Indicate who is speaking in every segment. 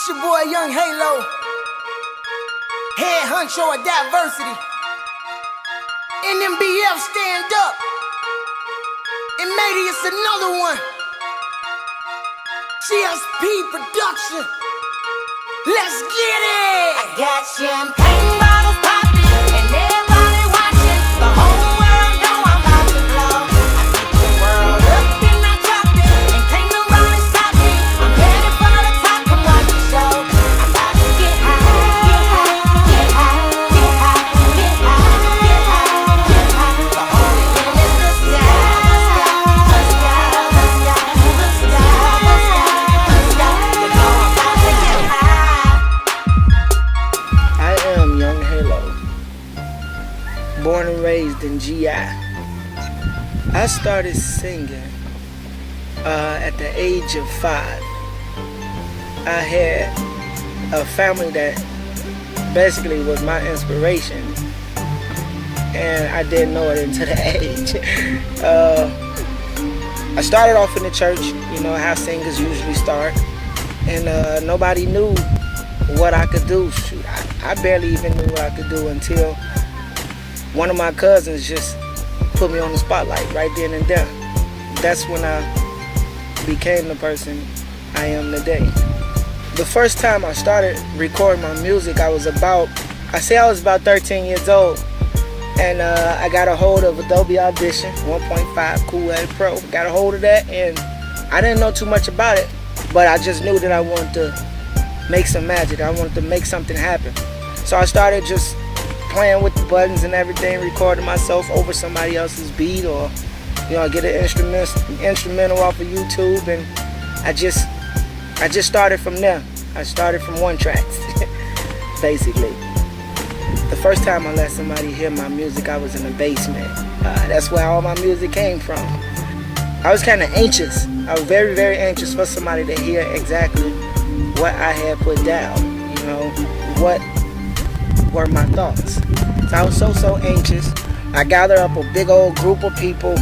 Speaker 1: It's your boy Young Halo, head honcho of diversity. NMBF stand up, and maybe it's another one. CSP production, let's get it.
Speaker 2: I got champagne bottles popping and everybody watching. The whole world know I'm about to blow. I pick the world up and I drop it, and can't nobody stop me. I'm headed for the top, come watch the show. I'm about to get high, get high, get high, get high, get high, get high, get high. The only limit is the sky, the sky, the sky, the sky, the sky, the sky. You know I'm about to get high.
Speaker 1: I am Young Halo, born and raised in GI. I started singing at the age of 5. I had a family that basically was my inspiration, and I didn't know it until the age. I started off in the church, you know how singers usually start, and nobody knew what I could do. Shoot, I barely even knew what I could do until one of my cousins just put me on the spotlight right then and there. That's when I became the person I am today. The first time I started recording my music, I was about 13 years old. And I got a hold of Adobe Audition 1.5 Cool Edit Pro. Got a hold of that, and I didn't know too much about it, but I just knew that I wanted to make some magic. I wanted to make something happen. So I started just playing with the buttons and everything, recording myself over somebody else's beat, or get an instrumental off of YouTube, and I just started from there. I started from one track, basically. The first time I let somebody hear my music, I was in the basement. That's where all my music came from. I was kind of anxious. I was very, very anxious for somebody to hear exactly what I had put down. What were my thoughts. So I was so anxious. I gathered up a big old group of people,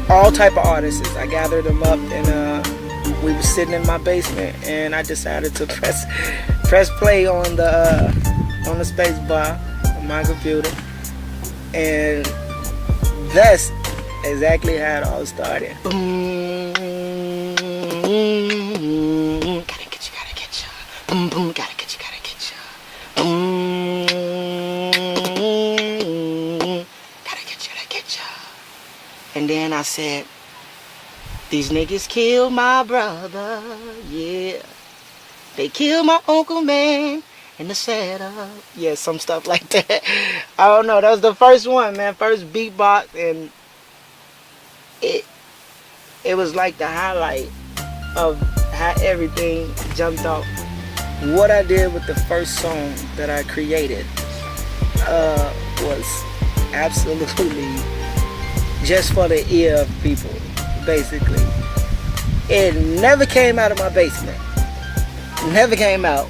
Speaker 1: all type of artists. I gathered them up, and we were sitting in my basement, and I decided to press play on the space bar on my computer, and that's exactly how it all started. Boom, gotta get you. Boom, boom, gotta get you. Boom, gotta get you. And then I said, these niggas killed my brother, yeah. They killed my uncle, man, in the setup. Yeah, some stuff like that. I don't know. That was the first one, man. First beatbox, and it was like the highlight of how everything jumped off. What I did with the first song that I created was absolutely just for the ear of people, basically. It never came out of my basement. Never came out.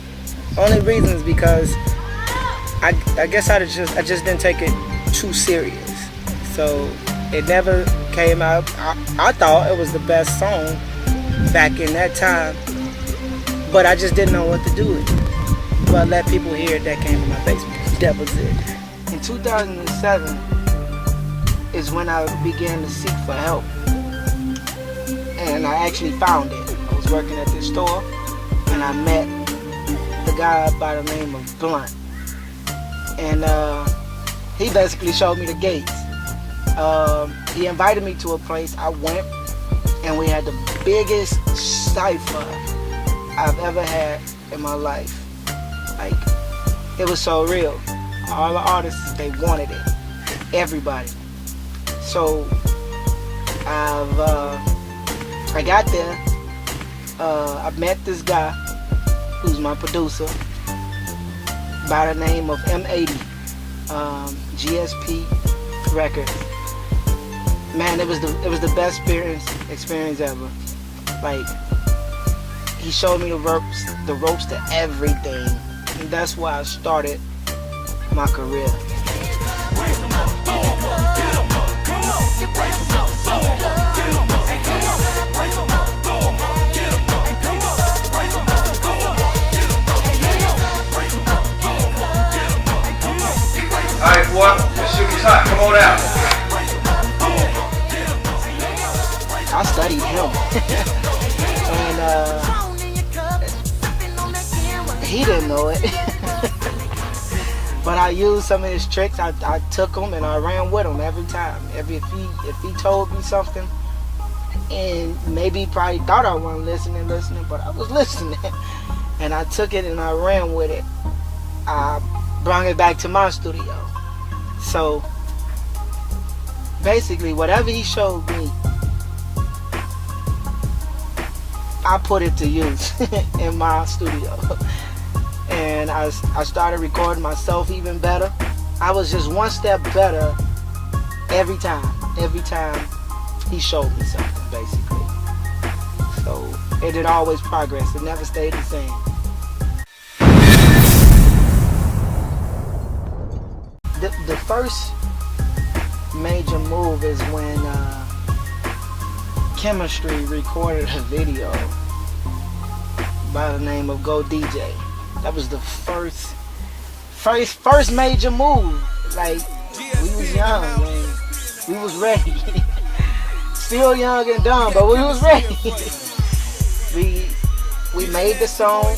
Speaker 1: Only reason is because I guess I just didn't take it too serious. So it never came out. I thought it was the best song back in that time, but I just didn't know what to do with it. But let people hear it. That came from my basement. That was it. In 2007 is when I began to seek for help, and I actually found it. I was working at this store, and I met the guy by the name of Blunt, and he basically showed me the gates. He invited me to a place. I went, and we had the biggest cypher I've ever had in my life. Like, it was so real. All the artists, they wanted it. Everybody. So I got there. I met this guy who's my producer by the name of M80, GSP Records. Man, it was the best experience ever. Like, he showed me the ropes to everything, and that's why I started my career.
Speaker 3: Hold out.
Speaker 1: I studied him. And he didn't know it. But I used some of his tricks. I took them and I ran with him every time. If he told me something, and maybe he probably thought I wasn't listening, but I was listening. And I took it and I ran with it. I brought it back to my studio. So basically, whatever he showed me, I put it to use in my studio. And I started recording myself even better. I was just one step better every time he showed me something, basically. So it did always progress. It never stayed the same. The first major move is when Chemistry recorded a video by the name of Go DJ. That was the first major move. Like, we was young, man. We was ready. Still young and dumb, but we was ready. we made the song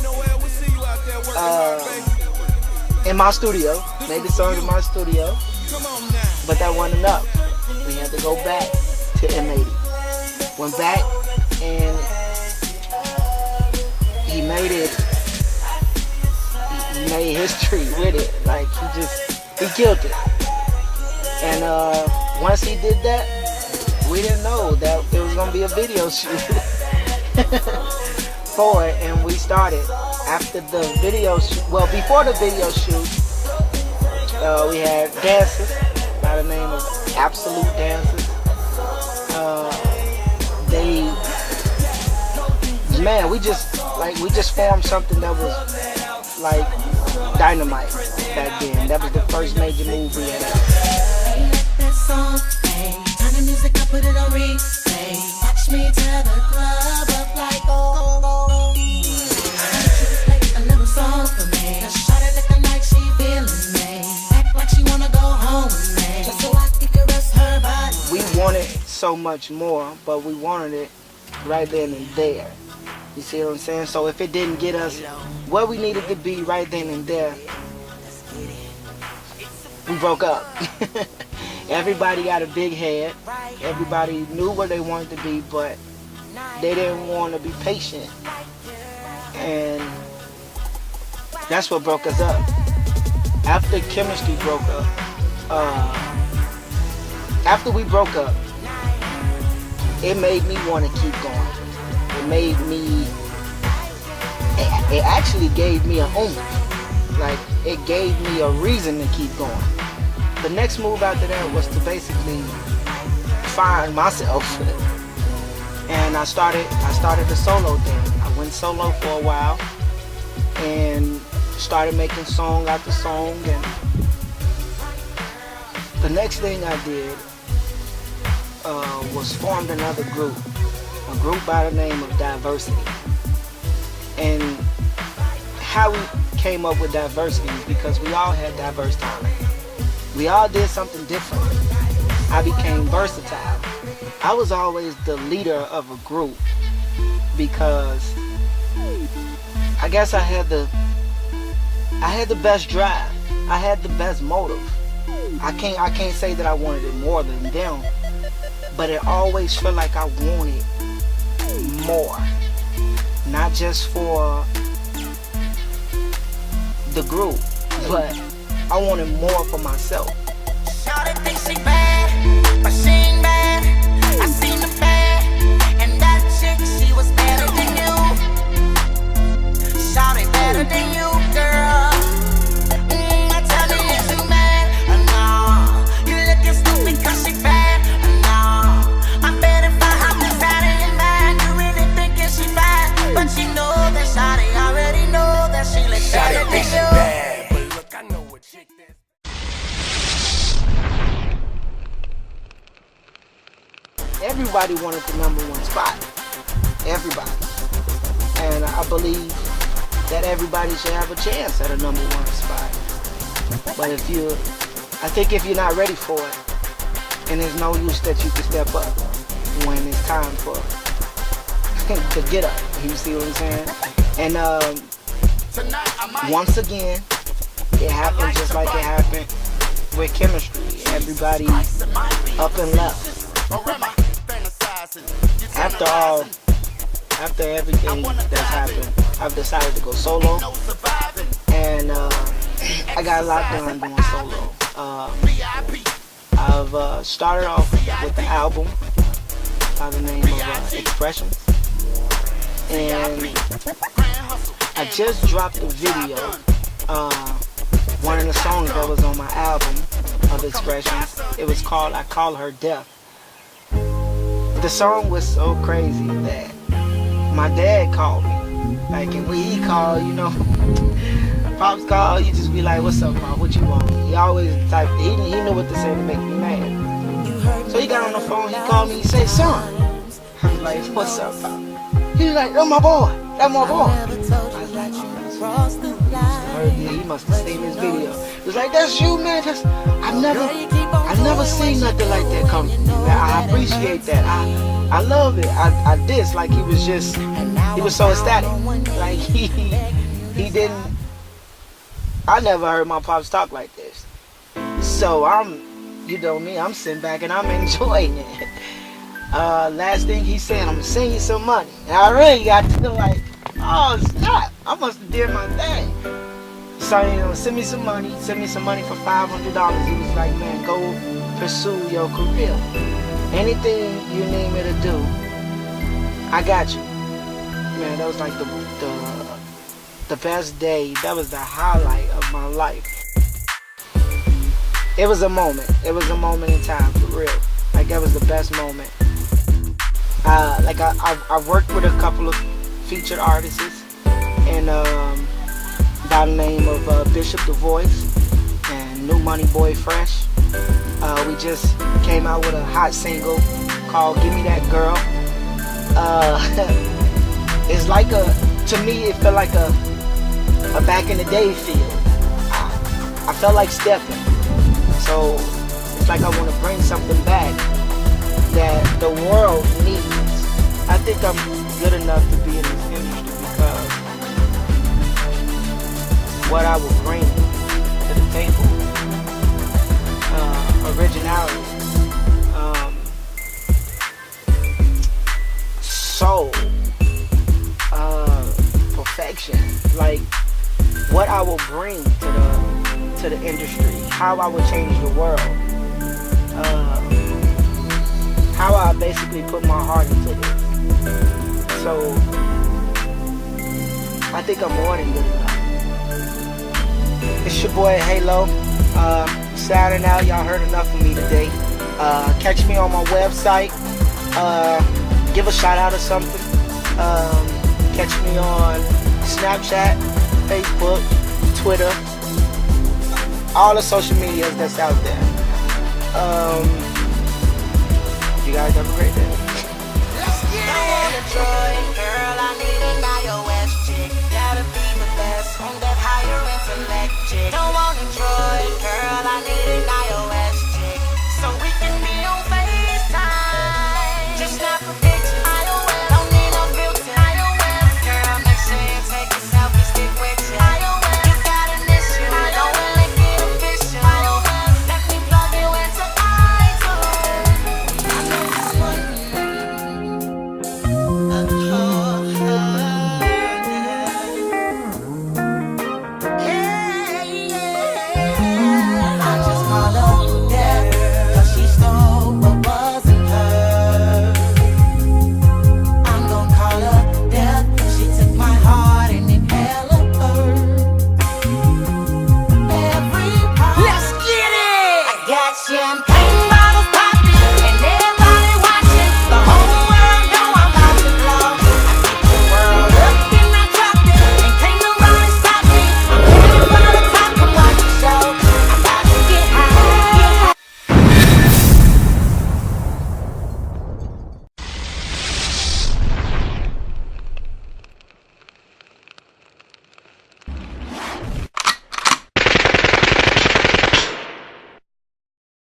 Speaker 1: in my studio. Made the song in my studio, but that wasn't enough. We had to go back to M80. Went back and he made it. He made history with it. Like, he killed it. And once he did that, we didn't know that it was gonna be a video shoot for it, and we started after the video shoot. Well, before the video shoot, we had dancers by the name of Absolute Dancers. We just formed something that was like dynamite back then. That was the first major move we had.
Speaker 2: Turn the music up, put it on replay. Watch me tear the club up like oh. Play a little song for me. Shot it looking like she feeling me. Act like she wanna go home with me. Just so I can caress her body.
Speaker 1: We wanted so much more, but we wanted it right then and there. You see what I'm saying? So if it didn't get us where we needed to be right then and there, we broke up. Everybody got a big head. Everybody knew where they wanted to be, but they didn't want to be patient. And that's what broke us up. After Chemistry broke up, after we broke up, it made me want to keep going. It actually gave me a oomph. Like, it gave me a reason to keep going. The next move after that was to basically find myself. And I started the solo thing. I went solo for a while and started making song after song. And the next thing I did was formed another group. A group by the name of Diversity. And how we came up with Diversity is because we all had diverse talent. We all did something different. I became versatile. I was always the leader of a group because I guess I had the best drive. I had the best motive. I can't say that I wanted it more than them, but it always felt like I wanted more. Not just for the group, but I wanted more for myself.
Speaker 2: Shawty thinks she bad, but she ain't bad. I seen the bad, and that chick, she was better than you. Shawty better than you, girl. I tell you, is you mad? No, you looking stupid 'cause she bad. No, I bet if I hop inside of your mind, you really thinking she bad. But you know that Shawty already know that she look better than you.
Speaker 1: Everybody wanted the #1 spot. Everybody. And I believe that everybody should have a chance at a #1 spot. But I think if you're not ready for it, and there's no use that you can step up when it's time for to get up. You see what I'm saying? And once again, it happened just like it happened with chemistry. Everybody up and left. After everything that's happened, I've decided to go solo, and I got a lot done doing solo. I've started off with the album by the name of Expressions, and I just dropped a video, one of the songs that was on my album of Expressions. It was called I Call Her Death. The song was so crazy that my dad called me. Like, and when he called, you know, Pops called, you just be like, what's up, Pop? What you want? He always type, he knew what to say to make me mad. So he got on the phone, he called me, he said, son. I was like, what's up, Pop? He was like, that's my boy. That's my boy. I was like, oh, he must have seen this video. He was like, that's you, man. I've never seen nothing like that come. I appreciate that. I love it. I diss. Like, he was so ecstatic. Like, he didn't, I never heard my pops talk like this. So you know me, I'm sitting back and I'm enjoying it. Last thing he said, I'm gonna send you some money. And I really got to like, oh snap, I must have did my thing. So, you know, send me some money for $500. He was like, man, go pursue your career. Anything you need me to do, I got you. Man, that was like the best day. That was the highlight of my life. It was a moment. It was a moment in time, for real. Like, that was the best moment. Like, I worked with a couple of featured artists, and by the name of Bishop the Voice and New Money Boy Fresh. We just came out with a hot single called Give Me That Girl. It's like to me it felt like a back in the day feel. I felt like stepping. So it's like I want to bring something back that the world needs. I think I'm good enough to be in this industry because what I will bring to the table, originality, soul, perfection, like what I will bring to the industry, how I will change the world, how I basically put my heart into this. So I think I'm more than good enough. It's your boy Halo, signing out. Y'all heard enough of me today. Catch me on my website. Give a shout out or something. Catch me on Snapchat, Facebook, Twitter, all the social medias that's out there. You guys have a great day.
Speaker 2: Girl, I need an iOS chick. Gotta be the best on that higher intellect chick. Don't want